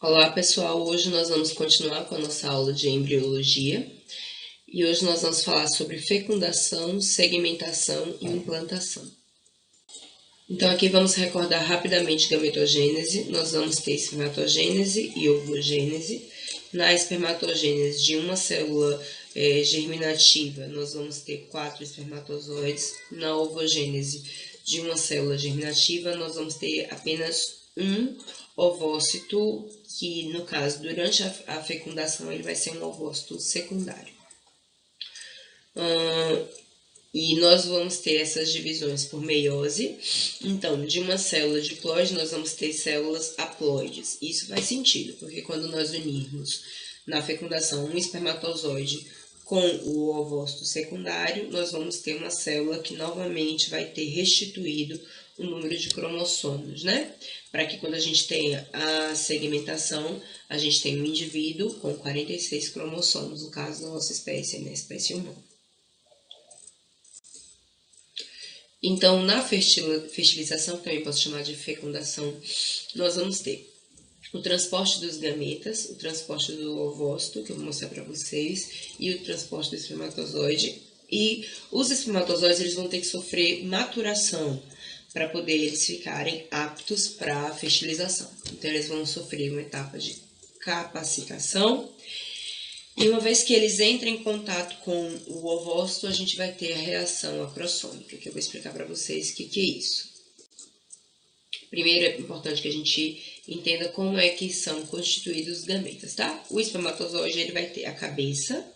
Olá pessoal, hoje nós vamos continuar com a nossa aula de embriologia e hoje nós vamos falar sobre fecundação, segmentação e implantação. Então aqui vamos recordar rapidamente gametogênese. Nós vamos ter espermatogênese e ovogênese. Na espermatogênese de uma célula germinativa nós vamos ter 4 espermatozoides. Na ovogênese de uma célula germinativa nós vamos ter apenas um ovócito, que no caso, durante a fecundação, ele vai ser um ovócito secundário. E nós vamos ter essas divisões por meiose. Então, de uma célula diploide, nós vamos ter células haploides. Isso faz sentido, porque quando nós unirmos na fecundação um espermatozoide com o ovócito secundário, nós vamos ter uma célula que novamente vai ter restituído o número de cromossomos, né? Para que quando a gente tenha a segmentação, a gente tenha um indivíduo com 46 cromossomos, no caso da nossa espécie, na espécie humana. Então, na fertilização, que também posso chamar de fecundação, nós vamos ter o transporte dos gametas, o transporte do ovócito, que eu vou mostrar para vocês, e o transporte do espermatozoide. E os espermatozoides eles vão ter que sofrer maturação para poder eles ficarem aptos para a fertilização. Então, eles vão sofrer uma etapa de capacitação. E uma vez que eles entrem em contato com o ovócito, a gente vai ter a reação acrossômica, que eu vou explicar para vocês o que é isso. Primeiro, é importante que a gente entenda como é que são constituídos os gametas, tá? O espermatozoide ele vai ter a cabeça,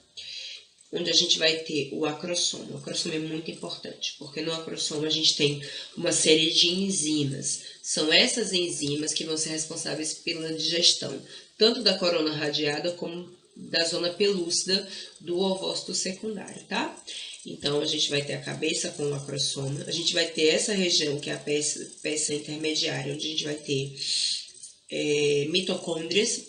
onde a gente vai ter o acrossoma. O acrossoma é muito importante, porque no acrossoma a gente tem uma série de enzimas. São essas enzimas que vão ser responsáveis pela digestão, tanto da corona radiada como da zona pelúcida do ovócito secundário, tá? Então, a gente vai ter a cabeça com o acrossoma, a gente vai ter essa região que é a peça intermediária, onde a gente vai ter mitocôndrias,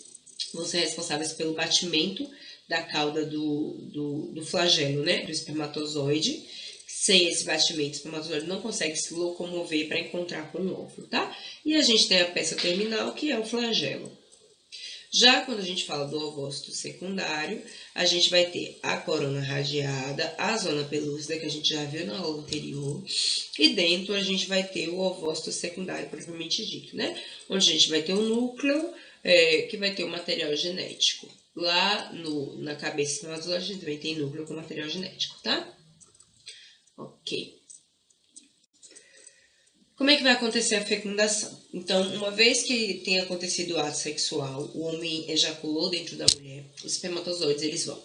vão ser responsáveis pelo batimento da cauda do flagelo, né, do espermatozoide. Sem esse batimento, o espermatozoide não consegue se locomover para encontrar com o óvulo, tá? E a gente tem a peça terminal, que é o flagelo. Já quando a gente fala do ovócito secundário, a gente vai ter a corona radiada, a zona pelúcida, que a gente já viu na aula anterior, e dentro a gente vai ter o ovócito secundário, propriamente dito, né? Onde a gente vai ter o núcleo, que vai ter o material genético. Lá na cabeça do espermatozoide, a gente também tem núcleo com material genético, tá? Ok. Como é que vai acontecer a fecundação? Então, uma vez que tenha acontecido o ato sexual, o homem ejaculou dentro da mulher, os espermatozoides, eles vão...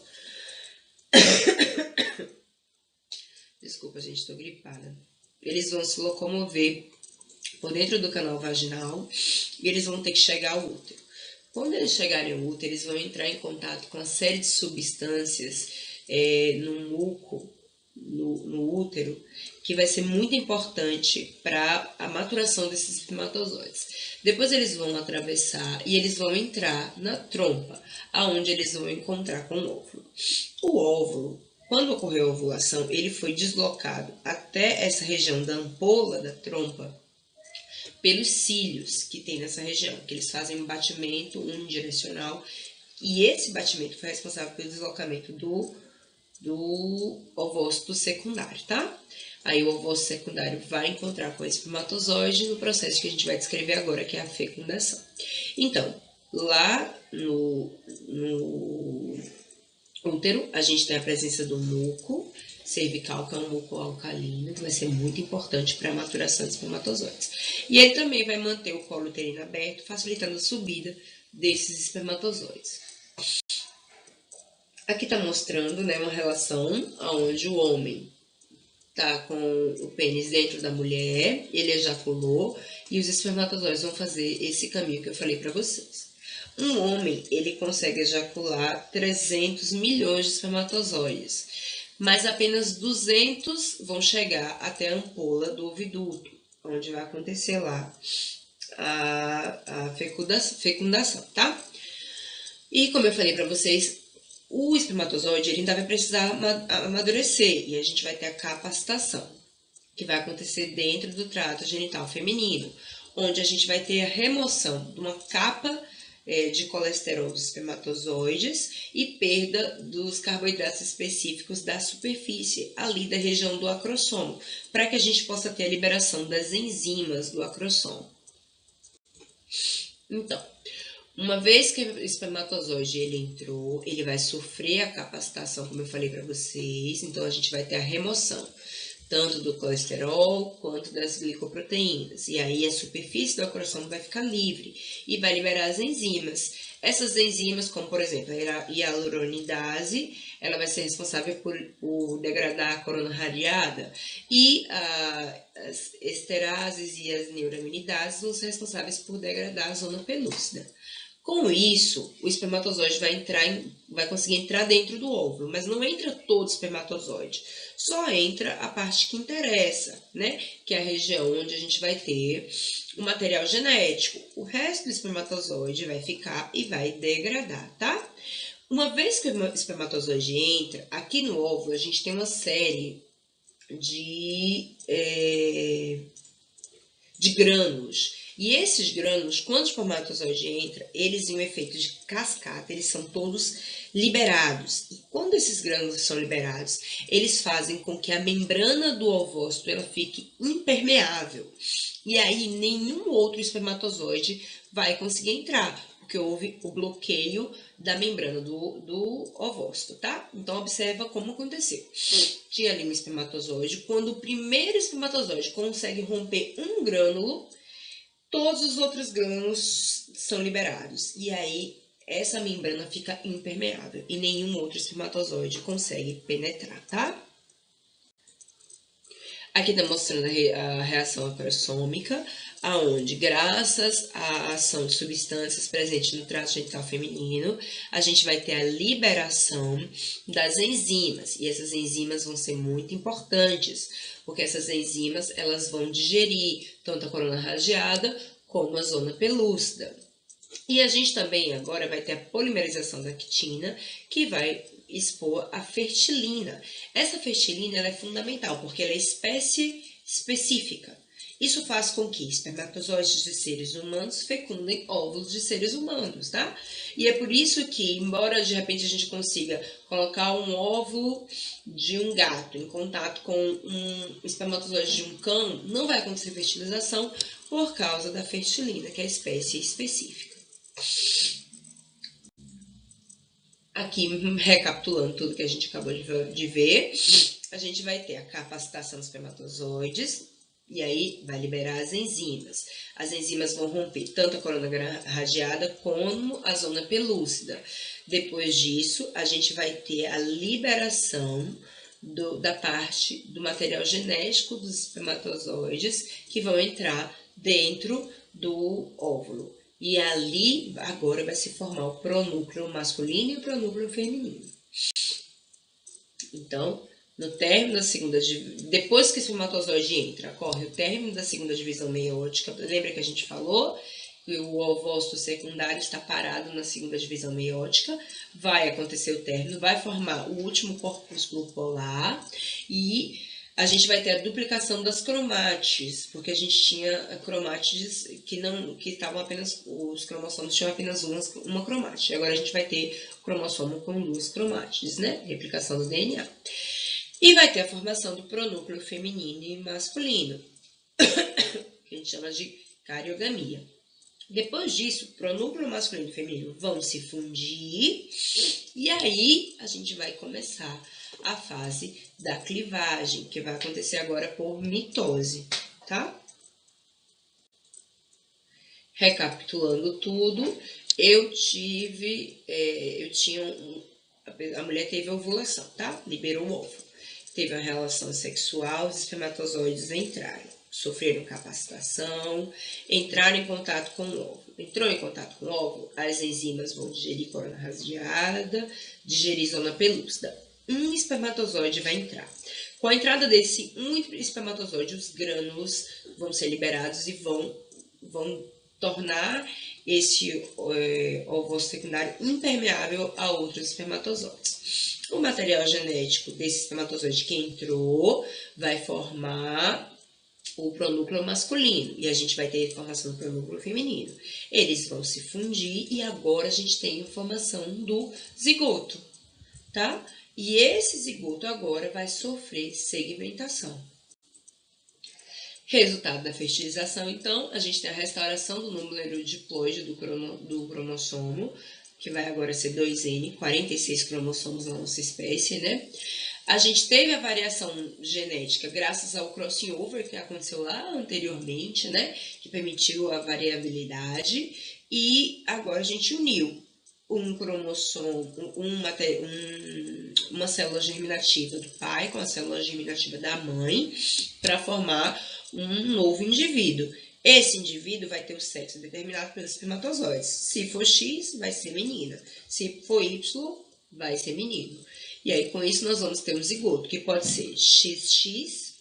Desculpa, gente, estou gripada. Eles vão se locomover por dentro do canal vaginal e eles vão ter que chegar ao útero. Quando eles chegarem ao útero, eles vão entrar em contato com uma série de substâncias no muco, no útero, que vai ser muito importante para a maturação desses espermatozoides. Depois eles vão atravessar e eles vão entrar na trompa, aonde eles vão encontrar com o óvulo. O óvulo, quando ocorreu a ovulação, ele foi deslocado até essa região da ampola da trompa pelos cílios que tem nessa região, que eles fazem um batimento unidirecional, e esse batimento foi responsável pelo deslocamento do ovócito secundário, tá? Aí o ovócito secundário vai encontrar com o espermatozoide no processo que a gente vai descrever agora, que é a fecundação. Então, lá no útero, a gente tem a presença do muco cervical, que é um muco alcalino, que vai ser muito importante para a maturação dos espermatozoides. E ele também vai manter o colo uterino aberto, facilitando a subida desses espermatozoides. Aqui está mostrando, né, uma relação onde o homem está com o pênis dentro da mulher, ele ejaculou e os espermatozoides vão fazer esse caminho que eu falei para vocês. Um homem, ele consegue ejacular 300 milhões de espermatozoides, mas apenas 200 vão chegar até a ampola do oviduto, onde vai acontecer lá a fecundação, tá? E como eu falei para vocês, o espermatozoide ele ainda vai precisar amadurecer e a gente vai ter a capacitação, que vai acontecer dentro do trato genital feminino, onde a gente vai ter a remoção de uma capa de colesterol dos espermatozoides e perda dos carboidratos específicos da superfície, ali da região do acrossomo, para que a gente possa ter a liberação das enzimas do acrossomo. Então, uma vez que o espermatozoide ele entrou, ele vai sofrer a capacitação, como eu falei para vocês, então a gente vai ter a remoção tanto do colesterol quanto das glicoproteínas. E aí a superfície do acrossomo vai ficar livre e vai liberar as enzimas. Essas enzimas, como por exemplo a hialuronidase, ela vai ser responsável por degradar a corona radiada, e as esterases e as neuraminidases vão ser responsáveis por degradar a zona pelúcida. Com isso, o espermatozoide vai conseguir entrar dentro do óvulo, mas não entra todo o espermatozoide. Só entra a parte que interessa, né? Que é a região onde a gente vai ter o material genético. O resto do espermatozoide vai ficar e vai degradar, tá? Uma vez que o espermatozoide entra, aqui no óvulo a gente tem uma série de grânulos. E esses grânulos, quando o espermatozoide entra, eles em um efeito de cascata, eles são todos liberados. E quando esses grânulos são liberados, eles fazem com que a membrana do ovócito ela fique impermeável. E aí nenhum outro espermatozoide vai conseguir entrar, porque houve o bloqueio da membrana do ovócito, tá? Então observa como aconteceu. Tinha ali um espermatozoide, quando o primeiro espermatozoide consegue romper um grânulo, todos os outros grânulos são liberados. E aí, essa membrana fica impermeável e nenhum outro espermatozoide consegue penetrar, tá? Aqui está mostrando a reação acrossômica, aonde, graças à ação de substâncias presentes no trato genital feminino, a gente vai ter a liberação das enzimas. E essas enzimas vão ser muito importantes, porque essas enzimas elas vão digerir tanto a corona radiada como a zona pelúcida. E a gente também agora vai ter a polimerização da actina, que vai expor a fertilina. Essa fertilina ela é fundamental, porque ela é espécie específica. Isso faz com que espermatozoides de seres humanos fecundem óvulos de seres humanos, tá? E é por isso que, embora de repente a gente consiga colocar um óvulo de um gato em contato com um espermatozoide de um cão, não vai acontecer fertilização por causa da fertilina, que é a espécie específica. Aqui, recapitulando tudo que a gente acabou de ver, a gente vai ter a capacitação dos espermatozoides, e aí vai liberar as enzimas. As enzimas vão romper tanto a corona radiada como a zona pelúcida. Depois disso, a gente vai ter a liberação da parte do material genético dos espermatozoides que vão entrar dentro do óvulo. E ali, agora, vai se formar o pronúcleo masculino e o pronúcleo feminino. Então, no término da segunda divisão, depois que o espermatozoide entra, ocorre o término da segunda divisão meiótica. Lembra que a gente falou que o ovócito secundário está parado na segunda divisão meiótica? Vai acontecer o término, vai formar o último corpúsculo polar e a gente vai ter a duplicação das cromátides, porque a gente tinha cromátides que estavam apenas, os cromossomos tinham apenas uma cromátide. Agora a gente vai ter cromossomo com duas cromátides, né? Replicação do DNA. E vai ter a formação do pronúcleo feminino e masculino, que a gente chama de cariogamia. Depois disso, pronúcleo masculino e feminino vão se fundir e aí a gente vai começar a fase da clivagem, que vai acontecer agora por mitose, tá? Recapitulando tudo, a mulher teve ovulação, tá? Liberou o óvulo. Teve uma relação sexual, os espermatozoides entraram, sofreram capacitação, entraram em contato com o óvulo. Entrou em contato com o óvulo, as enzimas vão digerir corona radiada, digerir zona pelúcida. Um espermatozoide vai entrar. Com a entrada desse um espermatozoide, os grânulos vão ser liberados e vão tornar esse ovócito secundário impermeável a outros espermatozoides. O material genético desse espermatozoide que entrou vai formar o pronúcleo masculino, e a gente vai ter a formação do pronúcleo feminino. Eles vão se fundir e agora a gente tem a formação do zigoto, tá? E esse zigoto agora vai sofrer segmentação. Resultado da fertilização, então, a gente tem a restauração do número diploide do cromossomo, que vai agora ser 2N, 46 cromossomos na nossa espécie, né? A gente teve a variação genética graças ao crossing over que aconteceu lá anteriormente, né? Que permitiu a variabilidade. E agora a gente uniu um cromossomo, uma célula germinativa do pai com a célula germinativa da mãe para formar um novo indivíduo. Esse indivíduo vai ter o sexo determinado pelos espermatozoides. Se for X, vai ser menina. Se for Y, vai ser menino. E aí, com isso, nós vamos ter um zigoto, que pode ser XX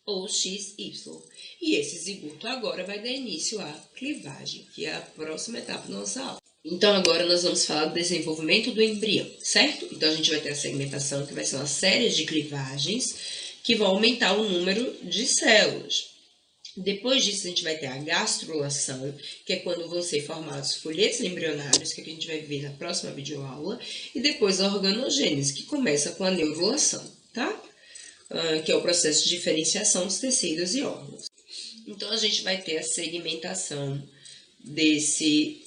ou XY. E esse zigoto agora vai dar início à clivagem, que é a próxima etapa da nossa aula. Então, agora nós vamos falar do desenvolvimento do embrião, certo? Então, a gente vai ter a segmentação, que vai ser uma série de clivagens, que vão aumentar o número de células. Depois disso, a gente vai ter a gastrulação, que é quando vão ser formados folhetos embrionários, que a gente vai ver na próxima videoaula, e depois a organogênese, que começa com a neurulação, tá? Que é o processo de diferenciação dos tecidos e órgãos. Então, a gente vai ter a segmentação desse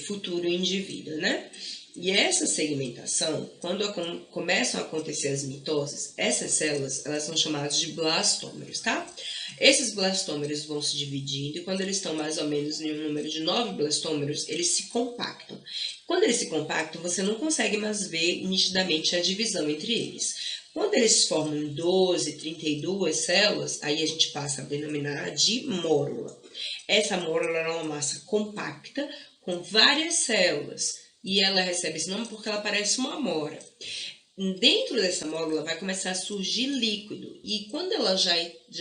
futuro indivíduo, né? E essa segmentação, quando começam a acontecer as mitoses, essas células, elas são chamadas de blastômeros, tá? Esses blastômeros vão se dividindo e quando eles estão mais ou menos em um número de 9 blastômeros, eles se compactam. Quando eles se compactam, você não consegue mais ver nitidamente a divisão entre eles. Quando eles formam 12, 32 células, aí a gente passa a denominar de mórula. Essa mórula é uma massa compacta com várias células. E ela recebe esse nome porque ela parece uma amora. Dentro dessa mórula vai começar a surgir líquido. E quando ela já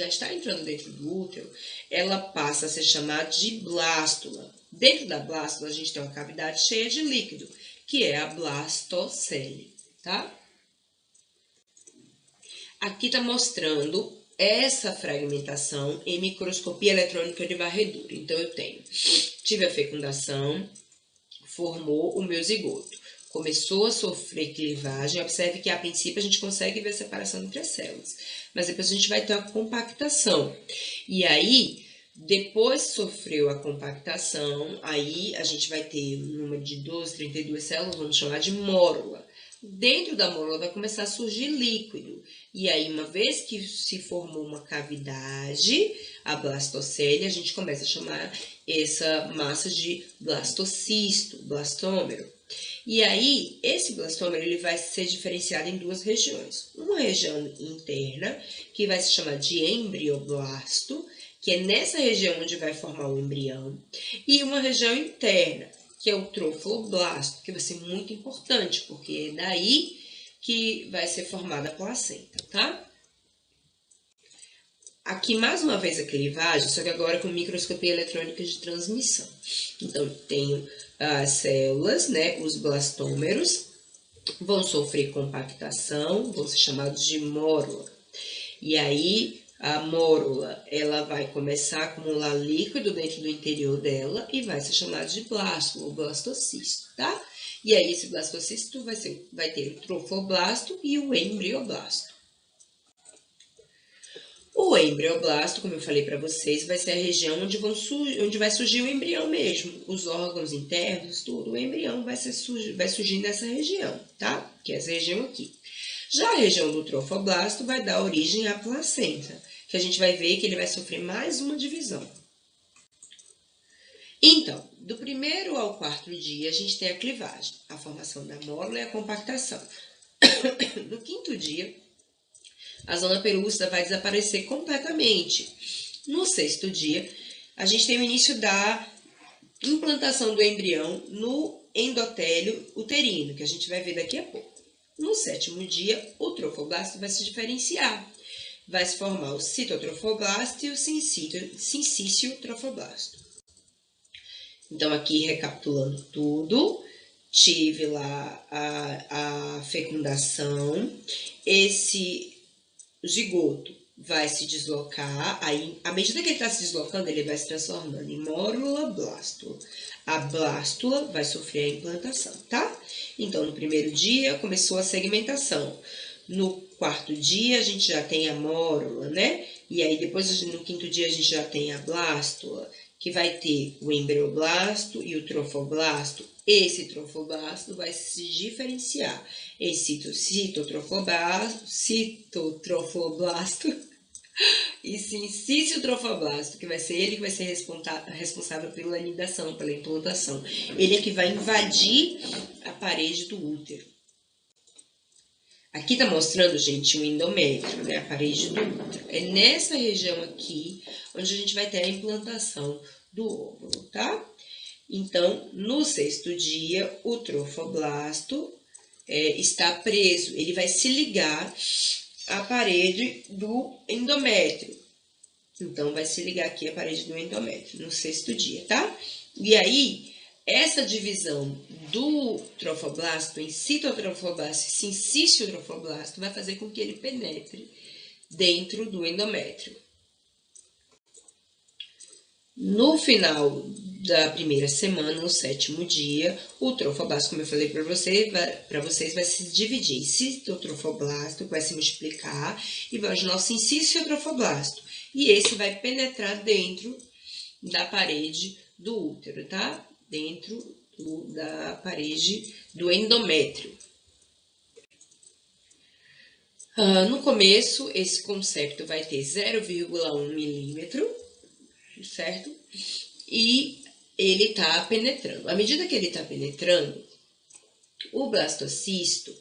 está entrando dentro do útero, ela passa a ser chamada de blástula. Dentro da blástula, a gente tem uma cavidade cheia de líquido, que é a blastocele, tá? Aqui está mostrando essa fragmentação em microscopia eletrônica de varredura. Então, tive a fecundação, formou o meu zigoto. Começou a sofrer clivagem. Observe que a princípio a gente consegue ver a separação entre as células. Mas depois a gente vai ter a compactação. E aí, depois sofreu a compactação, aí a gente vai ter um número de 12, 32 células, vamos chamar de mórula. Dentro da mórula vai começar a surgir líquido. E aí, uma vez que se formou uma cavidade, a blastocele, a gente começa a chamar essa massa de blastocisto, blastômero. E aí, esse blastômero ele vai ser diferenciado em duas regiões. Uma região interna, que vai se chamar de embrioblasto, que é nessa região onde vai formar o embrião. E uma região interna, que é o trofoblasto, que vai ser muito importante, porque é daí que vai ser formada a placenta, tá? Aqui, mais uma vez, a clivagem, só que agora com microscopia eletrônica de transmissão. Então, tenho as células, né, os blastômeros, vão sofrer compactação, vão ser chamados de mórula. E aí, a mórula, ela vai começar a acumular líquido dentro do interior dela e vai ser chamada de blástula, ou blastocisto, tá? E aí, esse blastocisto vai ter o trofoblasto e o embrioblasto. O embrioblasto, como eu falei para vocês, vai ser a região onde vai surgir o embrião mesmo. Os órgãos internos, tudo. O embrião vai surgir nessa região, tá? Que é essa região aqui. Já a região do trofoblasto vai dar origem à placenta, que a gente vai ver que ele vai sofrer mais uma divisão. Então, do 1º ao 4º dia, a gente tem a clivagem, a formação da mórula e a compactação. No 5º dia, a zona pelúcida vai desaparecer completamente. No 6º dia, a gente tem o início da implantação do embrião no endotélio uterino, que a gente vai ver daqui a pouco. No 7º dia, o trofoblasto vai se diferenciar. Vai se formar o citotrofoblasto e o sincício trofoblasto. Então, aqui recapitulando tudo, tive lá a fecundação, esse zigoto vai se deslocar, aí, à medida que ele está se deslocando, ele vai se transformando em mórula, blástula. A blástula vai sofrer a implantação, tá? Então, no primeiro dia, começou a segmentação. No quarto dia, a gente já tem a mórula, né? E aí, depois, no quinto dia, a gente já tem a blástula, que vai ter o embrioblasto e o trofoblasto. Esse trofoblasto vai se diferenciar. Esse citotrofoblasto e sincício trofoblasto, que vai ser ele que vai ser responsável pela anidação, pela implantação. Ele é que vai invadir a parede do útero. Aqui tá mostrando, gente, o endométrio, né? A parede do útero. É nessa região aqui onde a gente vai ter a implantação do óvulo, tá? Então, no sexto dia, o trofoblasto está preso. Ele vai se ligar à parede do endométrio. Então, vai se ligar aqui à parede do endométrio, no sexto dia, tá? E aí, essa divisão do trofoblasto em citotrofoblasto e sincício trofoblasto vai fazer com que ele penetre dentro do endométrio. No final da primeira semana, no sétimo dia, o trofoblasto, como eu falei para vocês, vai se dividir em citotrofoblasto, que vai se multiplicar, e vai originar o sincício trofoblasto. E esse vai penetrar dentro da parede do útero, tá? Dentro da parede do endométrio. No começo, esse concepto vai ter 0,1 milímetro, certo? E ele está penetrando. À medida que ele está penetrando, o blastocisto,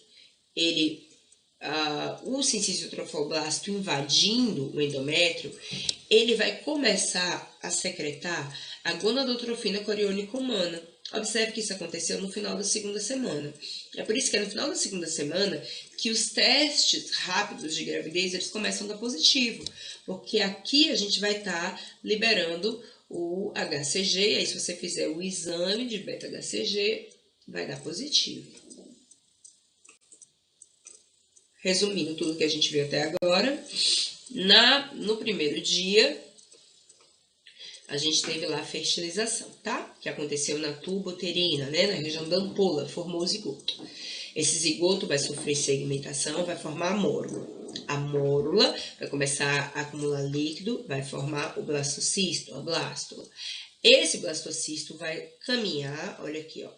o sincício trofoblasto invadindo o endométrio, ele vai começar a secretar a gonadotrofina coriônica humana. Observe que isso aconteceu no final da segunda semana. É por isso que é no final da segunda semana que os testes rápidos de gravidez eles começam a dar positivo. Porque aqui a gente vai estar liberando o HCG, aí se você fizer o exame de beta-HCG, vai dar positivo. Resumindo tudo que a gente viu até agora, no primeiro dia, a gente teve lá a fertilização, tá? Que aconteceu na tuba uterina, né? Na região da ampola, formou o zigoto. Esse zigoto vai sofrer segmentação, vai formar a mórula. A mórula vai começar a acumular líquido, vai formar o blastocisto, a blástula. Esse blastocisto vai caminhar, olha aqui, ó.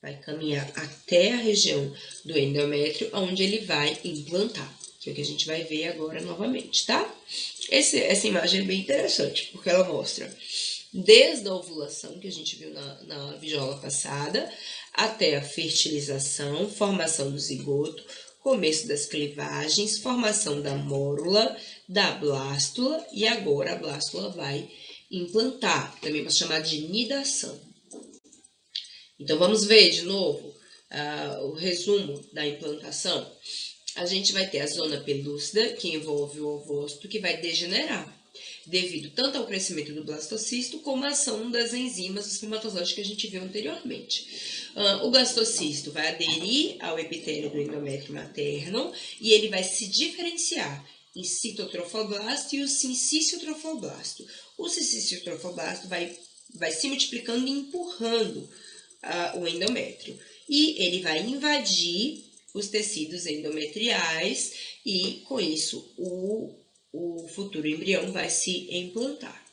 Vai caminhar até a região do endométrio, onde ele vai implantar. Que é o que a gente vai ver agora novamente, tá? Essa imagem é bem interessante, porque ela mostra desde a ovulação, que a gente viu na videoaula passada, até a fertilização, formação do zigoto, começo das clivagens, formação da mórula, da blástula, e agora a blástula vai implantar, também pode chamar de nidação. Então, vamos ver de novo o resumo da implantação. A gente vai ter a zona pelúcida, que envolve o ovócito, que vai degenerar, devido tanto ao crescimento do blastocisto, como à ação das enzimas do espermatozoide que a gente viu anteriormente. O blastocisto vai aderir ao epitélio do endométrio materno e ele vai se diferenciar em citotrofoblasto e o sincício trofoblasto. O sincício trofoblasto vai se multiplicando e empurrando o endométrio. E ele vai invadir os tecidos endometriais e, com isso, o futuro embrião vai se implantar.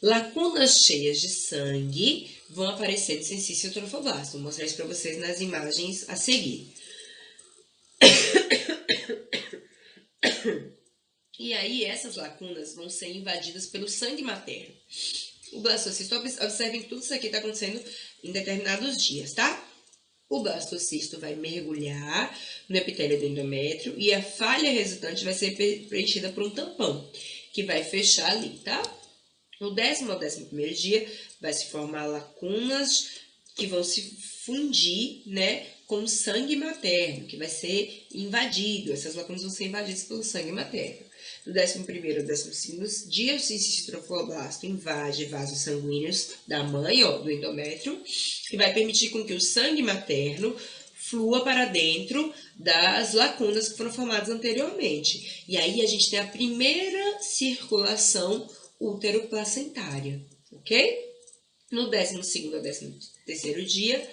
Lacunas cheias de sangue vão aparecer no sincício trofoblasto. Vou mostrar isso para vocês nas imagens a seguir. E aí, essas lacunas vão ser invadidas pelo sangue materno. O blastocisto, observem que tudo isso aqui está acontecendo em determinados dias, tá? O blastocisto vai mergulhar no epitélio do endométrio e a falha resultante vai ser preenchida por um tampão, que vai fechar ali, tá? No 10º ao 11º dia, vai se formar lacunas que vão se fundir, né, com o sangue materno, que vai ser invadido. Essas lacunas vão ser invadidas pelo sangue materno. Do 11º ao 12º dia, o sincício trofoblasto invade vasos sanguíneos da mãe, ó, do endométrio, que vai permitir com que o sangue materno flua para dentro das lacunas que foram formadas anteriormente. E aí a gente tem a primeira circulação útero-placentária, ok? No 12º ao 13º dia,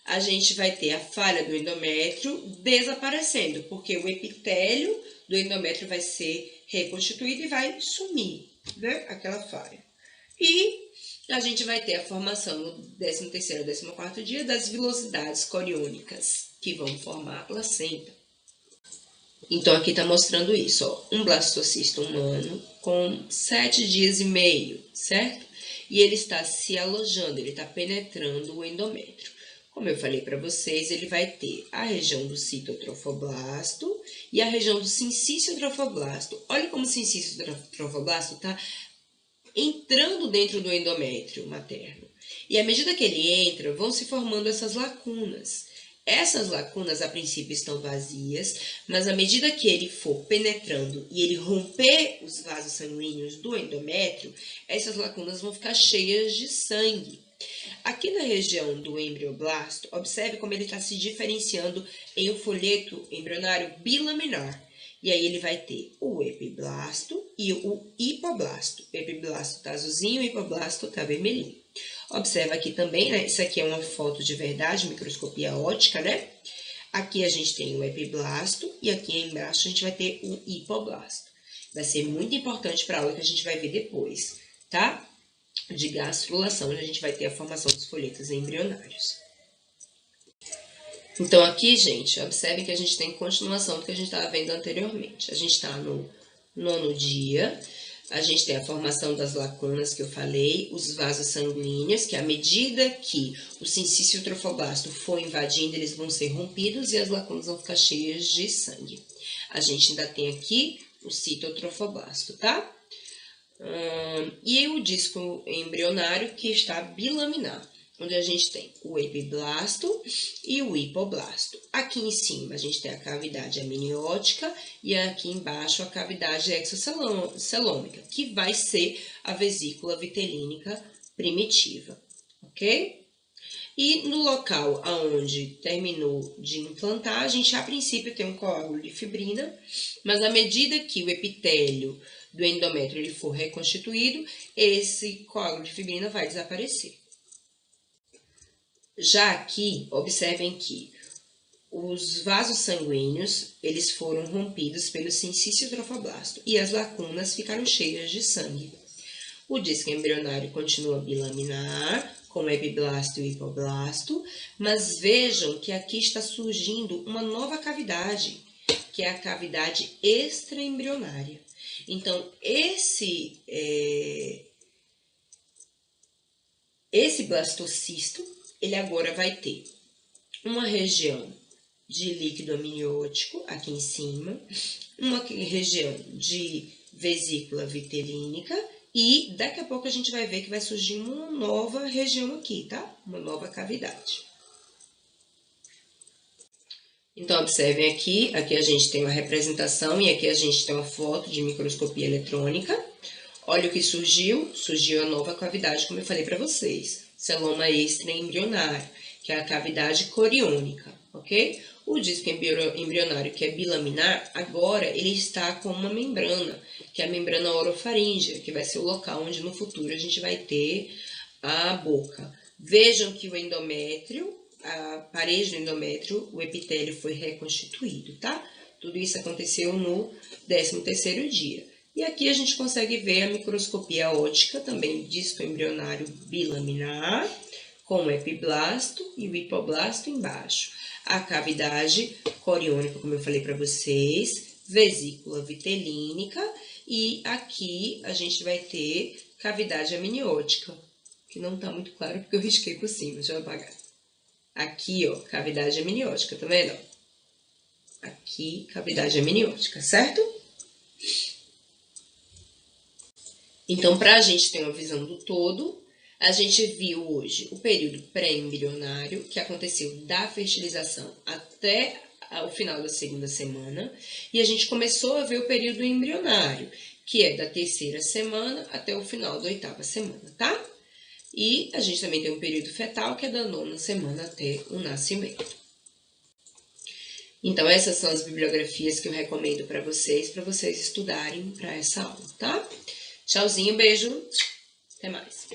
a gente vai ter a falha do endométrio desaparecendo, porque o epitélio do endométrio vai ser reconstituído e vai sumir, né? Aquela falha. E a gente vai ter a formação no 13º ao 14º dia das vilosidades coriônicas, que vão formar a placenta. Então, aqui está mostrando isso, ó, um blastocisto humano com 7 dias e meio, certo? E ele está se alojando, ele está penetrando o endométrio. Como eu falei para vocês, ele vai ter a região do citotrofoblasto e a região do sincício-trofoblasto. Olha como o sincício-trofoblasto está entrando dentro do endométrio materno. E à medida que ele entra, vão se formando essas lacunas. Essas lacunas, a princípio, estão vazias, mas à medida que ele for penetrando e ele romper os vasos sanguíneos do endométrio, essas lacunas vão ficar cheias de sangue. Aqui na região do embrioblasto, observe como ele está se diferenciando em um folheto embrionário bilaminar. E aí ele vai ter o epiblasto e o hipoblasto. O epiblasto está azulzinho, o hipoblasto está vermelhinho. Observa aqui também, né? Isso aqui é uma foto de verdade, microscopia óptica, né? Aqui a gente tem o epiblasto e aqui embaixo a gente vai ter o hipoblasto. Vai ser muito importante para a aula que a gente vai ver depois, tá? De gastrulação, onde a gente vai ter a formação dos folhetos embrionários. Então, aqui, gente, observem que a gente tem continuação do que a gente estava vendo anteriormente. A gente está no 9º dia, a gente tem a formação das lacunas que eu falei, os vasos sanguíneos, que à medida que o sincício trofoblasto for invadindo, eles vão ser rompidos e as lacunas vão ficar cheias de sangue. A gente ainda tem aqui o citotrofoblasto, tá? E o disco embrionário que está bilaminar, onde a gente tem o epiblasto e o hipoblasto. Aqui em cima a gente tem a cavidade amniótica e aqui embaixo a cavidade exocelômica, que vai ser a vesícula vitelínica primitiva, ok? E no local aonde terminou de implantar, a gente a princípio tem um coágulo de fibrina, mas à medida que o epitélio do endométrio ele for reconstituído, esse coágulo de fibrina vai desaparecer. Já aqui, observem que os vasos sanguíneos, eles foram rompidos pelo sincício trofoblasto e as lacunas ficaram cheias de sangue. O disco embrionário continua bilaminar, com o epiblasto e o hipoblasto, mas vejam que aqui está surgindo uma nova cavidade, que é a cavidade extraembrionária. Então, esse blastocisto, ele agora vai ter uma região de líquido amniótico aqui em cima, uma região de vesícula vitelínica e daqui a pouco a gente vai ver que vai surgir uma nova região aqui, tá? Uma nova cavidade. Então, observem aqui a gente tem uma representação e aqui a gente tem uma foto de microscopia eletrônica. Olha o que surgiu a nova cavidade, como eu falei para vocês, celoma extraembrionário, que é a cavidade coriônica, ok? O disco embrionário, que é bilaminar, agora ele está com uma membrana, que é a membrana orofaríngea, que vai ser o local onde no futuro a gente vai ter a boca. Vejam que o endométrio, a parede do endométrio, o epitélio foi reconstituído, tá? Tudo isso aconteceu no 13º dia. E aqui a gente consegue ver a microscopia óptica, também disco embrionário bilaminar, com o epiblasto e o hipoblasto embaixo. A cavidade coriônica, como eu falei para vocês, vesícula vitelínica, e aqui a gente vai ter cavidade amniótica, que não está muito claro porque eu risquei por cima, deixa eu apagar. Aqui, ó, cavidade amniótica, tá vendo? Aqui, cavidade amniótica, certo? Então, para a gente ter uma visão do todo, a gente viu hoje o período pré-embrionário, que aconteceu da fertilização até o final da 2ª semana, e a gente começou a ver o período embrionário, que é da 3ª semana até o final da 8ª semana, tá? E a gente também tem um período fetal, que é da 9ª semana até o nascimento. Então, essas são as bibliografias que eu recomendo para vocês estudarem para essa aula, tá? Tchauzinho, beijo, até mais.